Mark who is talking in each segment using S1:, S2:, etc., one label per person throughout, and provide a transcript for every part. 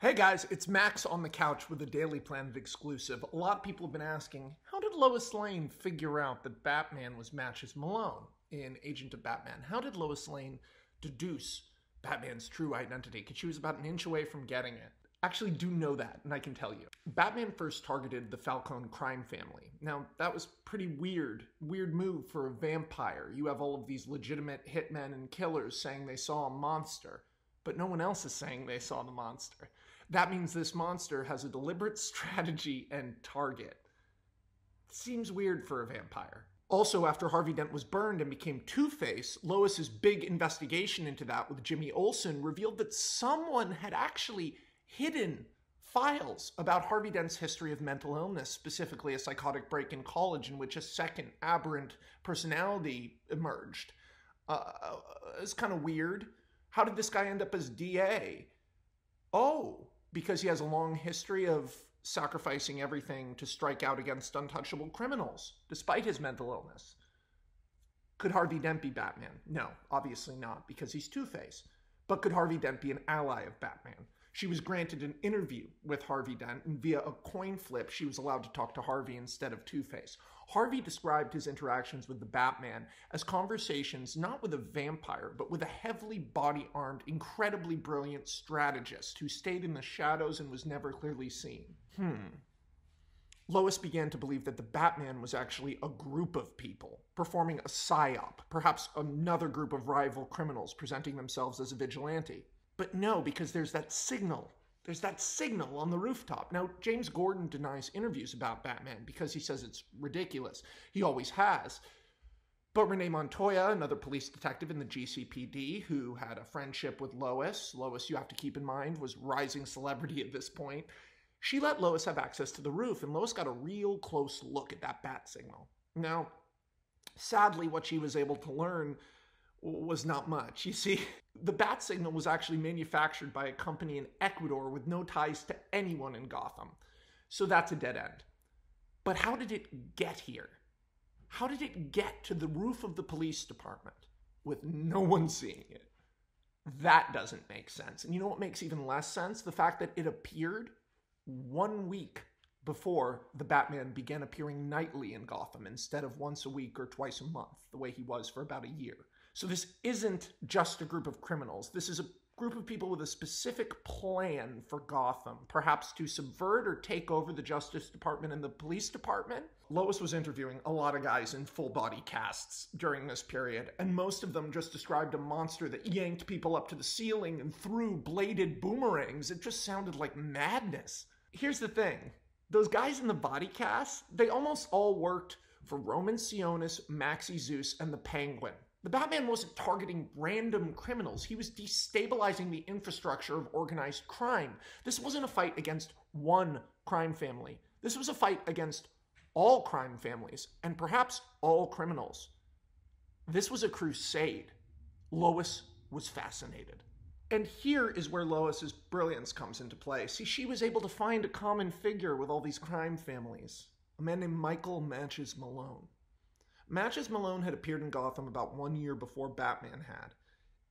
S1: Hey guys, it's Max on the couch with a Daily Planet exclusive. A lot of people have been asking, how did Lois Lane figure out that Batman was Matches Malone in Agent of Batman? How did Lois Lane deduce Batman's true identity? Because she was about an inch away from getting it. Actually do know that, and I can tell you. Batman first targeted the Falcone crime family. Now, that was pretty weird move for a vampire. You have all of these legitimate hitmen and killers saying they saw a monster, but no one else is saying they saw the monster. That means this monster has a deliberate strategy and target. Seems weird for a vampire. Also, after Harvey Dent was burned and became Two-Face, Lois's big investigation into that with Jimmy Olsen revealed that someone had actually hidden files about Harvey Dent's history of mental illness, specifically a psychotic break in college in which a second aberrant personality emerged. It's kind of weird. How did this guy end up as DA? Oh, because he has a long history of sacrificing everything to strike out against untouchable criminals, despite his mental illness. Could Harvey Dent be Batman? No, obviously not, because he's Two-Face. But could Harvey Dent be an ally of Batman? She was granted an interview with Harvey Dent, and via a coin flip, she was allowed to talk to Harvey instead of Two-Face. Harvey described his interactions with the Batman as conversations not with a vampire, but with a heavily body-armed, incredibly brilliant strategist who stayed in the shadows and was never clearly seen. Lois began to believe that the Batman was actually a group of people, performing a psyop, perhaps another group of rival criminals presenting themselves as a vigilante. But no, because there's that signal. There's that signal on the rooftop. Now, James Gordon denies interviews about Batman because he says it's ridiculous. He always has. But Renee Montoya, another police detective in the GCPD who had a friendship with Lois, you have to keep in mind, was rising celebrity at this point, she let Lois have access to the roof, and Lois got a real close look at that bat signal. Now, sadly, what she was able to learn was not much. You see, the bat signal was actually manufactured by a company in Ecuador with no ties to anyone in Gotham. So that's a dead end. But how did it get here? How did it get to the roof of the police department with no one seeing it? That doesn't make sense. And you know what makes even less sense? The fact that it appeared 1 week before the Batman began appearing nightly in Gotham instead of once a week or twice a month, the way he was for about a year. So this isn't just a group of criminals. This is a group of people with a specific plan for Gotham, perhaps to subvert or take over the Justice Department and the Police Department. Lois was interviewing a lot of guys in full-body casts during this period, and most of them just described a monster that yanked people up to the ceiling and threw bladed boomerangs. It just sounded like madness. Here's the thing. Those guys in the body cast, they almost all worked for Roman Sionis, Maxie Zeus, and the Penguin. The Batman wasn't targeting random criminals. He was destabilizing the infrastructure of organized crime. This wasn't a fight against one crime family. This was a fight against all crime families, and perhaps all criminals. This was a crusade. Lois was fascinated. And here is where Lois's brilliance comes into play. See, she was able to find a common figure with all these crime families. A man named Michael Matches Malone. Matches Malone had appeared in Gotham about 1 year before Batman had.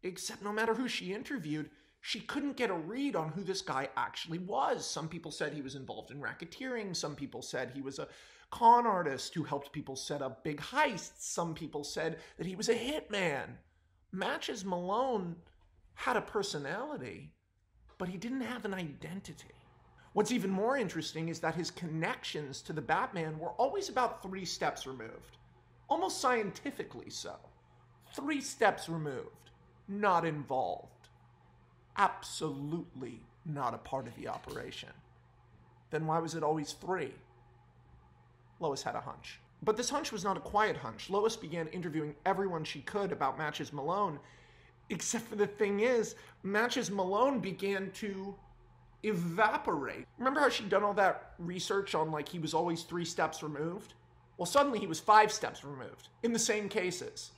S1: Except no matter who she interviewed, she couldn't get a read on who this guy actually was. Some people said he was involved in racketeering. Some people said he was a con artist who helped people set up big heists. Some people said that he was a hitman. Matches Malone had a personality, but he didn't have an identity. What's even more interesting is that his connections to the Batman were always about 3 steps removed. Almost scientifically so. 3 steps removed. Not involved. Absolutely not a part of the operation. Then why was it always 3? Lois had a hunch. But this hunch was not a quiet hunch. Lois began interviewing everyone she could about Matches Malone, except for the thing is, Matches Malone began to evaporate. Remember how she'd done all that research on like he was always 3 steps removed? Well, suddenly he was 5 steps removed in the same cases.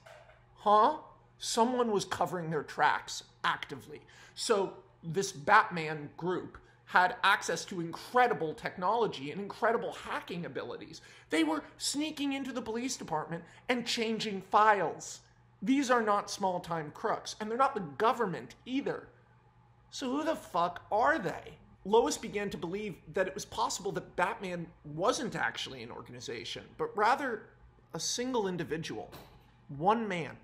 S1: Huh? Someone was covering their tracks actively. So this Batman group had access to incredible technology and incredible hacking abilities. They were sneaking into the police department and changing files. These are not small-time crooks, and they're not the government either. So who the fuck are they? Lois began to believe that it was possible that Batman wasn't actually an organization, but rather a single individual, one man,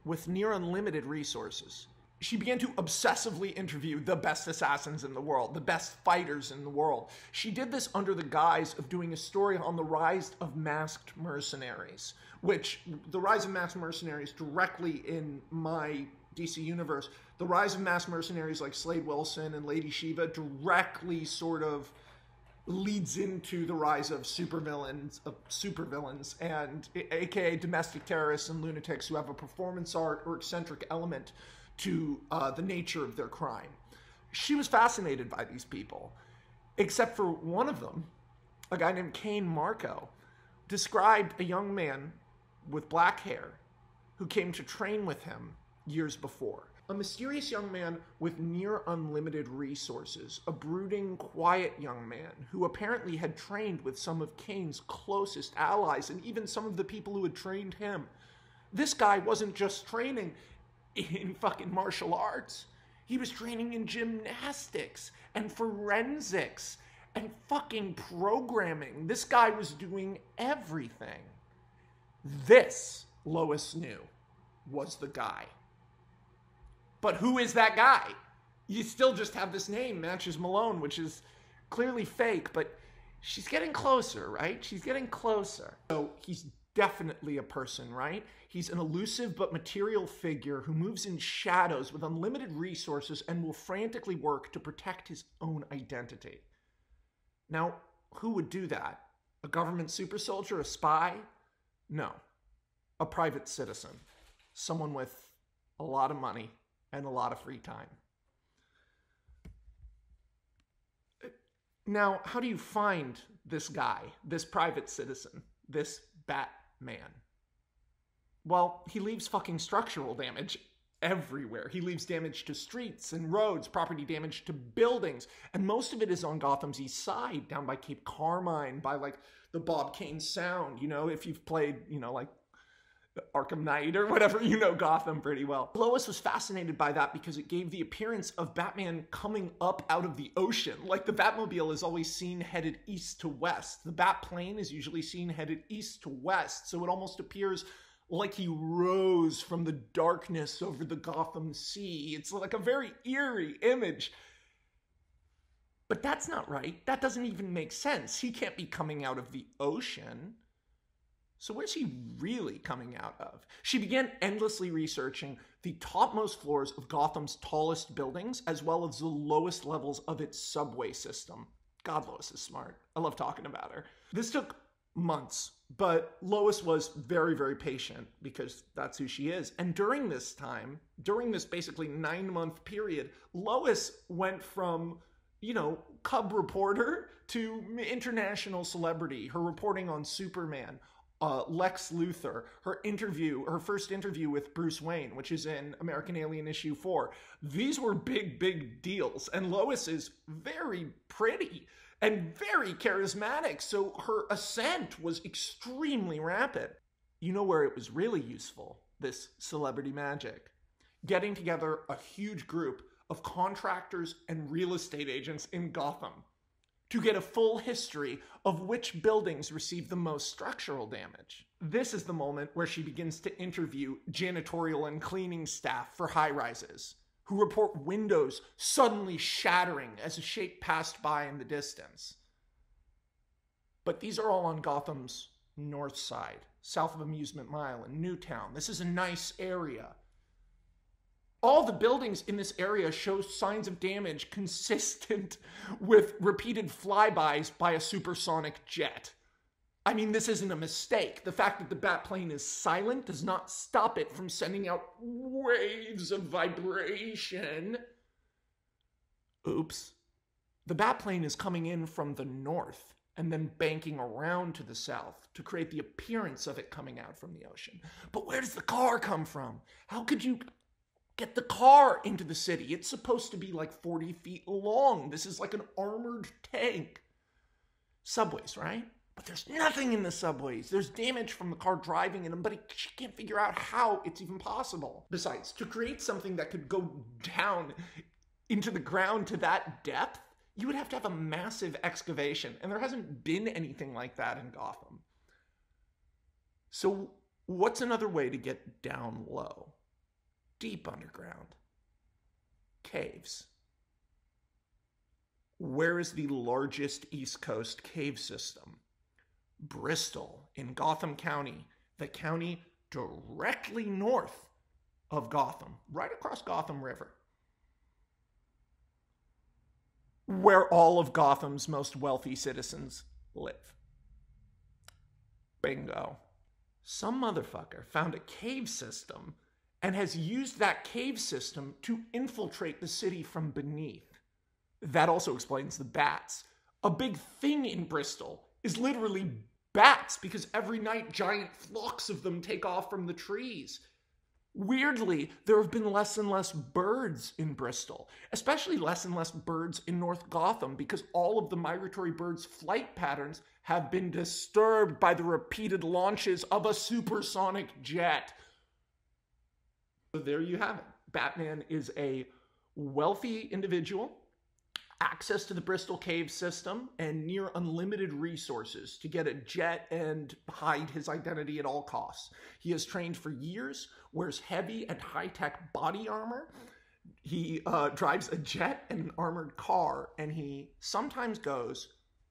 S1: with near unlimited resources. She began to obsessively interview the best assassins in the world, the best fighters in the world. She did this under the guise of doing a story on the rise of masked mercenaries, which the rise of masked mercenaries directly in my DC universe, the rise of masked mercenaries like Slade Wilson and Lady Shiva directly sort of leads into the rise of supervillains, and aka domestic terrorists and lunatics who have a performance art or eccentric element to the nature of their crime. She was fascinated by these people, except for one of them, a guy named Kane Marco, described a young man with black hair who came to train with him years before. A mysterious young man with near unlimited resources, a brooding, quiet young man who apparently had trained with some of Kane's closest allies and even some of the people who had trained him. This guy wasn't just training in fucking martial arts. He was training in gymnastics and forensics and fucking programming. This guy was doing everything. This, Lois knew, was the guy. But who is that guy? You still just have this name, Matches Malone, which is clearly fake, but she's getting closer, right? She's getting closer. So he's definitely a person, right? He's an elusive but material figure who moves in shadows with unlimited resources and will frantically work to protect his own identity. Now, who would do that? A government super soldier? A spy? No. A private citizen. Someone with a lot of money and a lot of free time. Now, how do you find this guy, this private citizen, this Batman? Well, he leaves fucking structural damage everywhere. He leaves damage to streets and roads, property damage to buildings, and most of it is on Gotham's east side, down by Cape Carmine, by like the Bob Kane Sound, you know, if you've played, you know, like Arkham Knight or whatever, you know Gotham pretty well. Lois was fascinated by that because it gave the appearance of Batman coming up out of the ocean. Like the Batmobile is always seen headed east to west. The Batplane is usually seen headed east to west, so it almost appears like he rose from the darkness over the Gotham Sea. It's like a very eerie image. But that's not right. That doesn't even make sense. He can't be coming out of the ocean. So where's he really coming out of? She began endlessly researching the topmost floors of Gotham's tallest buildings, as well as the lowest levels of its subway system. God, Lois is smart. I love talking about her. This took months, but Lois was very, very patient because that's who she is. And during this time, during this basically 9-month period, Lois went from, you know, cub reporter to international celebrity. Her reporting on Superman, Lex Luthor, her first interview with Bruce Wayne, which is in American Alien issue 4. These were big, big deals. And Lois is very pretty and very charismatic, so her ascent was extremely rapid. You know where it was really useful, this celebrity magic? Getting together a huge group of contractors and real estate agents in Gotham to get a full history of which buildings receive the most structural damage. This is the moment where she begins to interview janitorial and cleaning staff for high-rises, who report windows suddenly shattering as a shape passed by in the distance. But these are all on Gotham's north side, south of Amusement Mile in Newtown. This is a nice area. All the buildings in this area show signs of damage consistent with repeated flybys by a supersonic jet. I mean, this isn't a mistake. The fact that the Batplane is silent does not stop it from sending out waves of vibration. Oops. The Batplane is coming in from the north and then banking around to the south to create the appearance of it coming out from the ocean. But where does the car come from? How could you get the car into the city? It's supposed to be like 40 feet long. This is like an armored tank. Subways, right? But there's nothing in the subways. There's damage from the car driving in them, but she can't figure out how it's even possible. Besides, to create something that could go down into the ground to that depth, you would have to have a massive excavation, and there hasn't been anything like that in Gotham. So what's another way to get down low? Deep underground. Caves. Where is the largest East Coast cave system? Bristol in Gotham County, the county directly north of Gotham, right across Gotham River, where all of Gotham's most wealthy citizens live. Bingo. Some motherfucker found a cave system and has used that cave system to infiltrate the city from beneath. That also explains the bats. A big thing in Bristol is literally bats, because every night giant flocks of them take off from the trees. Weirdly, there have been less and less birds in Bristol, especially less and less birds in North Gotham, because all of the migratory birds' flight patterns have been disturbed by the repeated launches of a supersonic jet. So there you have it. Batman is a wealthy individual, access to the Bristol cave system, and near unlimited resources to get a jet and hide his identity at all costs. He has trained for years, wears heavy and high-tech body armor. He drives a jet and an armored car, and he sometimes goes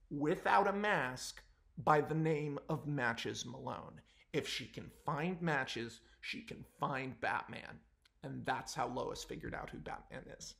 S1: without a mask by the name of Matches Malone. If she can find matches, she can find Batman. And that's how Lois figured out who Batman is.